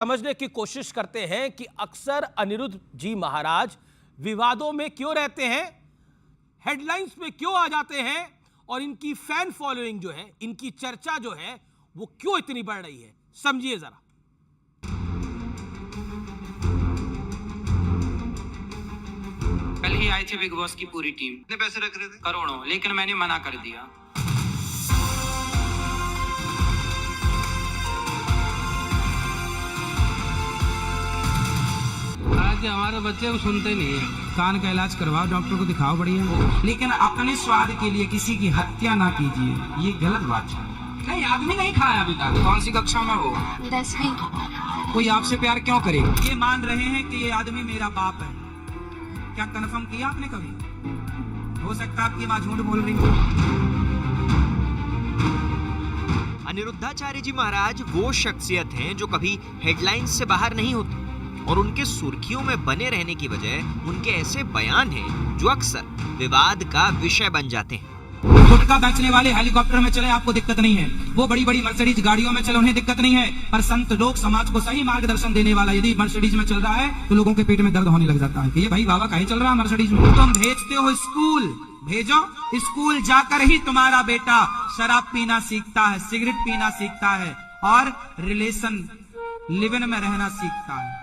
समझने की कोशिश करते हैं कि अक्सर अनिरुद्ध जी महाराज विवादों में क्यों रहते हैं, हेडलाइंस में क्यों आ जाते हैं और इनकी फैन फॉलोइंग जो है, इनकी चर्चा जो है वो क्यों इतनी बढ़ रही है। समझिए जरा। कल ही आए थे बिग बॉस की पूरी टीम। कितने पैसे रख रहे थे? करोड़ों, लेकिन मैंने मना कर दिया। आज हमारे बच्चे सुनते नहीं है। कान का इलाज करवाओ, डॉक्टर को दिखाओ बढ़िया, लेकिन अपने स्वाद के लिए किसी की हत्या ना कीजिए, ये गलत बात है। नहीं, आदमी नहीं खाया अभी तक। कौन सी कक्षा में हो? 10वीं। कोई आपसे प्यार क्यों करे? ये मान रहे हैं कि ये आदमी मेरा बाप है। क्या कंफर्म किया आपने कभी? हो सकता है आपकी माँ झूठ बोल रही हो। अनिरुद्धाचार्य जी महाराज वो शख्सियत हैं जो कभी हेडलाइंस से बाहर नहीं होते और उनके सुर्खियों में बने रहने की वजह उनके ऐसे बयान हैं जो अक्सर विवाद का विषय बन जाते हैं। गुटखा बेचने वाले हेलीकॉप्टर में चले, आपको दिक्कत नहीं है। वो बड़ी बड़ी मर्सिडीज गाड़ियों में चले, उन्हें दिक्कत नहीं है। पर संत लोग समाज को सही मार्गदर्शन देने वाला यदि मर्सिडीज में चल रहा है तो लोगों के पेट में दर्द होने लग जाता है कि ये भाई बाबा कहीं चल रहा है मर्सिडीज में। तुम भेजते हो स्कूल, भेजो। स्कूल जाकर ही तुम्हारा बेटा शराब पीना सीखता है, सिगरेट पीना सीखता है और रिलेशन लिव इन में रहना सीखता है।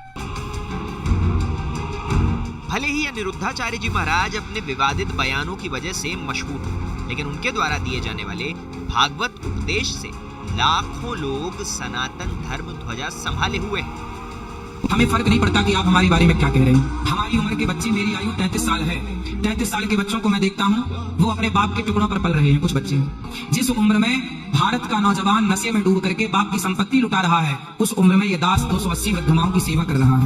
भले ही अनिरुद्धाचार्य जी महाराज अपने विवादित बयानों की वजह से मशहूर हैं, लेकिन उनके द्वारा दिए जाने वाले भागवत उपदेश से लाखों लोग सनातन धर्म ध्वजा संभाले हुए हैं। हमें फर्क नहीं पड़ता कि आप हमारे बारे में क्या कह रहे हैं। हमारी उम्र के बच्चे, मेरी आयु 33 साल है। 33 साल के बच्चों को मैं देखता हूँ, वो अपने बाप के टुकड़ों पर पल रहे हैं। कुछ बच्चे जिस उम्र में भारत का नौजवान नशे में डूब करके बाप की संपत्ति लुटा रहा है, उस उम्र में ये दास 280 वृद्धमाओं की सेवा कर रहा है।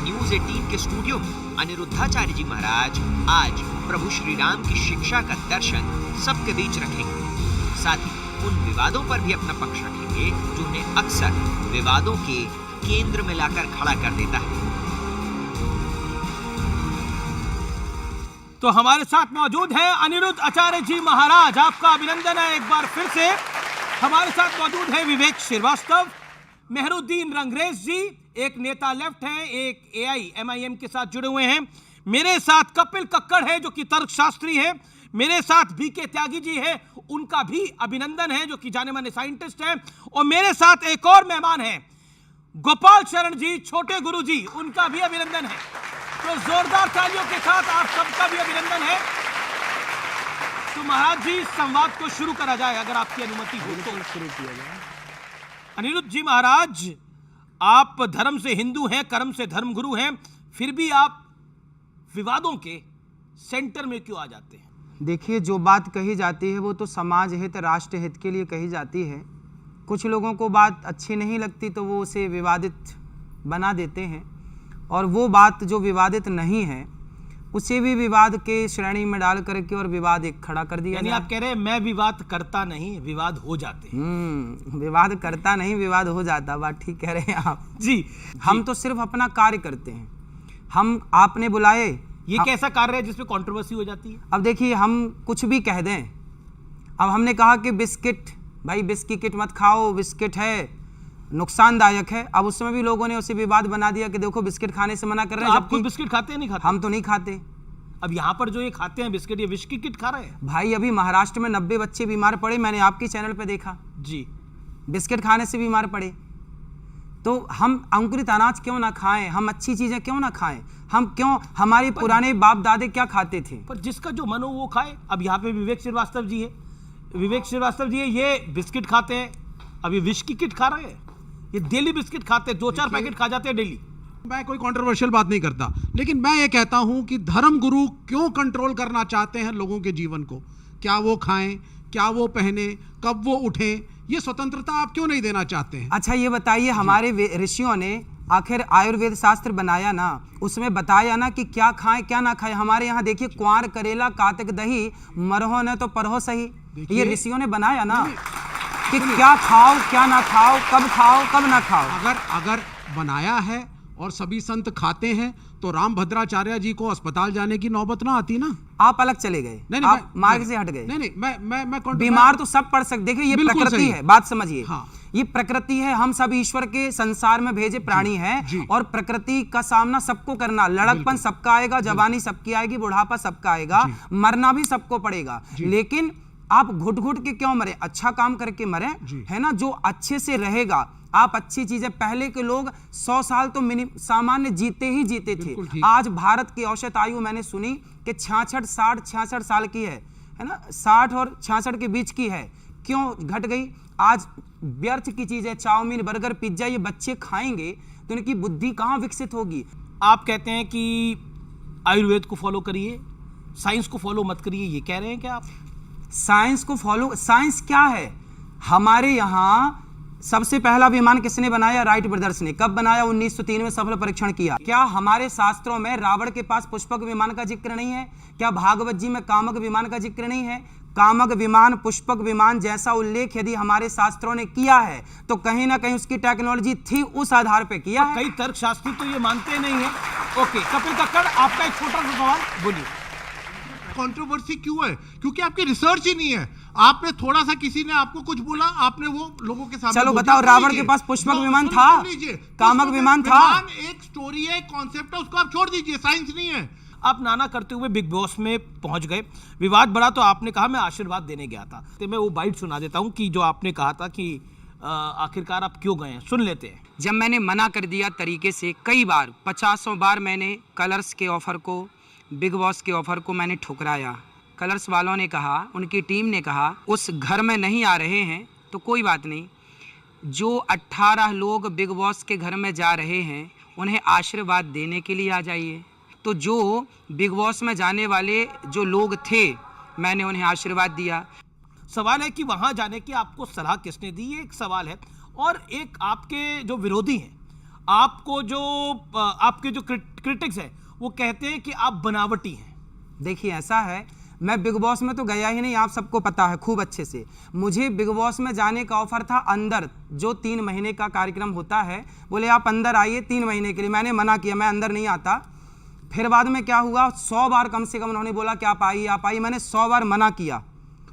न्यूज़ 18 के स्टूडियो में अनिरुद्धाचार्य जी महाराज आज प्रभु श्री राम की शिक्षा का दर्शन सबके बीच रखेंगे। साथ ही उन विवादों पर भी अपना पक्ष रखेंगे जो उन्हें अक्सर विवादों के केंद्र में लाकर खड़ा कर देता है। तो हमारे साथ मौजूद है अनिरुद्ध आचार्य जी महाराज। आपका अभिनंदन है एक बार फिर से। हमारे साथ मौजूद है विवेक श्रीवास्तव, मेहरुद्दीन रंगरेज जी, एक नेता लेफ्ट हैं, एक AIMIM के साथ जुड़े हुए हैं। मेरे साथ कपिल कक्कड़ है जो कि तर्कशास्त्री है। मेरे साथ BK त्यागी जी है, उनका भी अभिनंदन है, जो कि जाने माने साइंटिस्ट हैं। और मेरे साथ एक और मेहमान हैं, गोपाल शरण जी, छोटे गुरु जी, उनका भी अभिनंदन है। तो जोरदार तालियों के साथ आप सबका भी अभिनंदन है। तो महाराज जी, संवाद को शुरू करा जाए अगर आपकी अनुमति हो तो। शुरू किया जाए। अनिरुद्ध जी महाराज, आप धर्म से हिंदू हैं, कर्म से धर्मगुरु हैं, फिर भी आप विवादों के सेंटर में क्यों आ जाते हैं? देखिए, जो बात कही जाती है वो तो समाज हित, राष्ट्र हित के लिए कही जाती है। कुछ लोगों को बात अच्छी नहीं लगती तो वो उसे विवादित बना देते हैं, और वो बात जो विवादित नहीं है उसे भी विवाद के श्रेणी में डाल करके और विवाद एक खड़ा कर दिया। यानी आप कह रहे हैं मैं विवाद करता नहीं, विवाद हो जाते हैं। विवाद करता नहीं, विवाद हो जाता। बात ठीक कह रहे हैं आप जी। हम तो सिर्फ अपना कार्य करते हैं। हम आपने बुलाए, ये कैसा कार्य है जिसमें कंट्रोवर्सी हो जाती है? अब देखिए, हम कुछ भी कह दें। अब हमने कहा कि बिस्किट, भाई बिस्किट मत खाओ, बिस्किट है नुकसानदायक है। अब उस समय भी लोगों ने उसे विवाद बना दिया कि देखो बिस्किट खाने से मना कर रहे हैं। आप खुद बिस्किट खाते हैं? नहीं खाते? हम तो नहीं खाते। अब यहाँ पर जो ये खाते हैं बिस्किट, ये विष की किट खा रहे हैं। भाई अभी महाराष्ट्र में 90 बच्चे बीमार पड़े, मैंने आपके चैनल पे देखा जी। बिस्किट खाने से बीमार पड़े। तो हम अंकुरित अनाज क्यों ना खाएं? हम अच्छी चीजें क्यों ना खाएं? हम क्यों, हमारे पुराने बाप दादे क्या खाते थे? पर जिसका जो मन हो वो खाए। अब यहाँ पे विवेक श्रीवास्तव जी है, विवेक श्रीवास्तव जी है, ये बिस्किट खाते हैं, अभी विष की किट खा रहे हैं। ये डेली बिस्किट खाते हैं, 2-4 पैकेट खा जाते हैं डेली। मैं कोई कंट्रोवर्शियल बात नहीं करता, लेकिन मैं ये कहता हूं कि धर्म गुरु क्यों कंट्रोल करना चाहते हैं लोगों के जीवन को? क्या वो खाएं, क्या वो पहने, कब वो उठें, ये स्वतंत्रता आप क्यों नहीं देना चाहते हैं? अच्छा ये बताइए, हमारे ऋषियों ने आखिर आयुर्वेद शास्त्र बनाया ना, उसमें बताया ना कि क्या खाएं क्या ना खाएं। हमारे यहाँ देखिए, क्वार, करेला, कातिक दही, मरहो न तो परहो सही, ये ऋषियों ने बनाया ना कि क्या खाओ क्या ना खाओ, कब ना खाओ। अगर बनाया है और सभी संत खाते हैं तो राम भद्राचार्य जी को अस्पताल जाने की नौबत ना आती ना। आप अलग चले गए, नहीं, आप मार्ग से हट गए। नहीं, मैं बीमार तो सब पड़ सकते। देखिए ये प्रकृति है, बात समझिए। हाँ। ये प्रकृति है, हम सब ईश्वर के संसार में भेजे प्राणी हैं और प्रकृति का सामना सबको करना, लड़कपन सबका आएगा, जवानी सबकी आएगी, बुढ़ापा सबका आएगा, मरना भी सबको पड़ेगा। लेकिन आप घुट घुट के क्यों मरे, अच्छा काम करके मरे, है ना। जो अच्छे से रहेगा, आप अच्छी चीजें, पहले के लोग 100 साल तो सामान्य जीते ही जीते थे। आज भारत की औसत आयु मैंने सुनी कि 66 साल की है ना, 60 और 66 के बीच की है। क्यों घट गई? आज व्यर्थ की चीजें, चाउमीन, बर्गर, पिज्जा, ये बच्चे खाएंगे तो इनकी बुद्धि कहाँ विकसित होगी। आप कहते हैं कि आयुर्वेद को फॉलो करिए, साइंस को फॉलो मत करिए, ये कह रहे हैं क्या आप? साइंस को फॉलो, साइंस क्या है? हमारे यहाँ सबसे पहला विमान किसने बनाया? राइट ब्रदर्स ने। कब बनाया? 1903 में सफल परीक्षण किया। क्या हमारे शास्त्रों में रावण के पास पुष्पक विमान का जिक्र नहीं है? क्या भागवत जी में कामक विमान का जिक्र नहीं है? कामक विमान, पुष्पक विमान जैसा उल्लेख यदि हमारे शास्त्रों ने किया है तो कहीं ना कहीं उसकी टेक्नोलॉजी थी, उस आधार पे किया है। कई तर्कशास्त्री तो ये मानते नहीं है। ओके, कपिल कक्कड़, आपका एक छोटा सा सवाल, बोलिए। कंट्रोवर्सी क्यों है? क्योंकि आपकी रिसर्च ही नहीं है। आपने थोड़ा सा, किसी ने आपको कुछ बोला, आपने वो लोगों के सामने चलो बताओ, रावण के पास पुष्पक विमान था, कामक विमान था। एक स्टोरी है, कॉन्सेप्ट है, उसको आप छोड़ दीजिए, साइंस नहीं है। आप नाना करते हुए बिग बॉस में पहुंच गए, विवाद बढ़ा तो आपने कहा मैं आशीर्वाद देने गया था। तो मैं वो बाइट सुना देता हूं कि जो आपने कहा था कि आखिरकार आप क्यों गए हैं, सुन लेते हैं। जब मैंने मना कर दिया तरीके से, कई बार, 50 बार मैंने कलर्स के ऑफर को, बिग बॉस के ऑफर को मैंने ठुकराया। कलर्स वालों ने कहा, उनकी टीम ने कहा उस घर में नहीं आ रहे हैं तो कोई बात नहीं, जो 18 लोग बिग बॉस के घर में जा रहे हैं उन्हें आशीर्वाद देने के लिए आ जाइए। तो जो बिग बॉस में जाने वाले जो लोग थे, मैंने उन्हें आशीर्वाद दिया। सवाल है कि वहां जाने की आपको सलाह किसने दी, ये एक सवाल है। और एक आपके जो विरोधी हैं, आपको जो आपके जो क्रिटिक्स हैं, वो कहते हैं कि आप बनावटी हैं। देखिए ऐसा है, मैं बिग बॉस में तो गया ही नहीं, आप सबको पता है खूब अच्छे से। मुझे बिग बॉस में जाने का ऑफर था अंदर, जो 3 महीने का कार्यक्रम होता है, बोले आप अंदर आइए 3 महीने के लिए। मैंने मना किया, मैं अंदर नहीं आता। फिर बाद में क्या हुआ, 100 बार कम से कम उन्होंने बोला कि आप आइए। मैंने 100 बार मना किया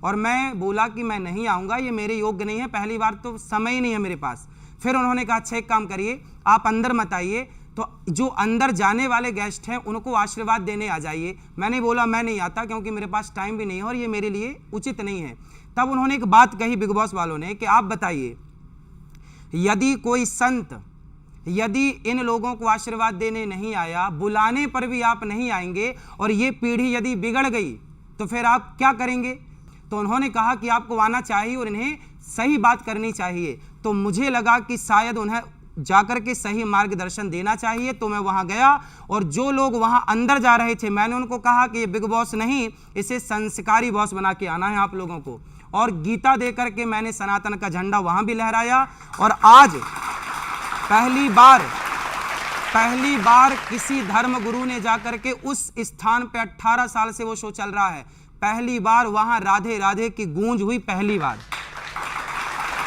और मैं बोला कि मैं नहीं आऊँगा, ये मेरे योग्य नहीं है, पहली बार तो समय ही नहीं है मेरे पास। फिर उन्होंने कहा अच्छा एक काम करिए, आप अंदर मत आइए, तो जो अंदर जाने वाले गेस्ट हैं उनको आशीर्वाद देने आ जाइए। मैंने बोला मैं नहीं आता क्योंकि मेरे पास टाइम भी नहीं है और ये मेरे लिए उचित नहीं है। तब उन्होंने एक बात कही बिग बॉस वालों ने कि आप बताइए, यदि कोई संत यदि इन लोगों को आशीर्वाद देने नहीं आया, बुलाने पर भी आप नहीं आएंगे और ये पीढ़ी यदि बिगड़ गई तो फिर आप क्या करेंगे? तो उन्होंने कहा कि आपको आना चाहिए और इन्हें सही बात करनी चाहिए। तो मुझे लगा कि शायद उन्हें जाकर के सही मार्गदर्शन देना चाहिए, तो मैं वहां गया और जो लोग वहां अंदर जा रहे थे, मैंने उनको कहा कि ये बिग बॉस नहीं, इसे संस्कारी बॉस बना के आना है आप लोगों को। और गीता दे करके मैंने सनातन का झंडा वहां भी लहराया। और आज पहली बार किसी धर्म गुरु ने जाकर के उस स्थान पे 18 साल से वो शो चल रहा है, पहली बार वहां राधे राधे की गूंज हुई, पहली बार।